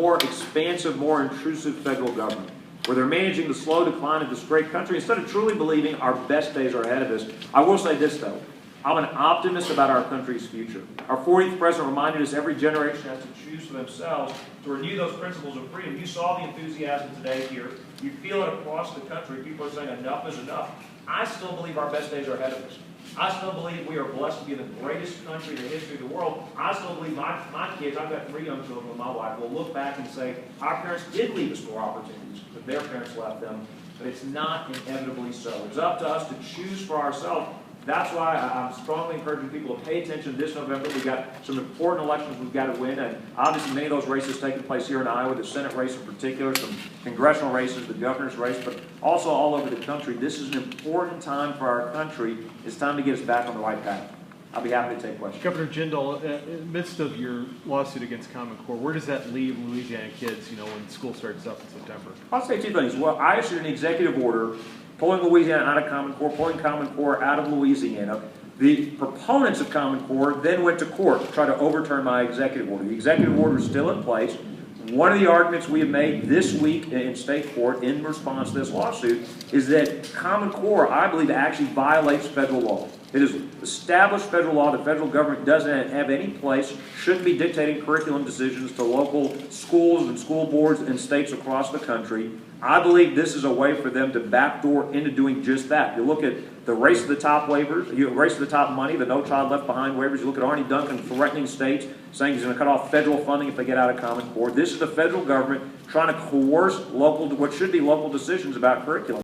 more expansive, more intrusive federal government, where they're managing the slow decline of this great country instead of truly believing our best days are ahead of us. I will say this, though. I'm an optimist about our country's future. Our 40th president reminded us every generation has to choose for themselves to renew those principles of freedom. You saw the enthusiasm today here. You feel it across the country. People are saying enough is enough. I still believe our best days are ahead of us. I still believe we are blessed to be the greatest country in the history of the world. I still believe my kids, I've got 3 young children with my wife, will look back and say, our parents did leave us more opportunities than their parents left them, but it's not inevitably so. It's up to us to choose for ourselves. That's why I'm strongly encouraging people to pay attention this November. We've got some important elections we've got to win, and obviously many of those races taking place here in Iowa, the Senate race in particular, some congressional races, the governor's race, but also all over the country. This is an important time for our country. It's time to get us back on the right path. I'll be happy to take questions. Governor Jindal, in the midst of your lawsuit against Common Core, where does that leave Louisiana kids, when school starts up in September? I'll say 2 things. Well, I issued an executive order pulling Louisiana out of Common Core, pulling Common Core out of Louisiana. The proponents of Common Core then went to court to try to overturn my executive order. The executive order is still in place. One of the arguments we have made this week in state court in response to this lawsuit is that Common Core, I believe, actually violates federal law. It is established federal law. The federal government doesn't have any place, shouldn't be dictating curriculum decisions to local schools and school boards in states across the country. I believe this is a way for them to backdoor into doing just that. You look at the race to the top waivers, race to the top money, the No Child Left Behind waivers. You look at Arnie Duncan threatening states, saying he's going to cut off federal funding if they get out of Common Core. This is the federal government trying to coerce what should be local decisions about curriculum.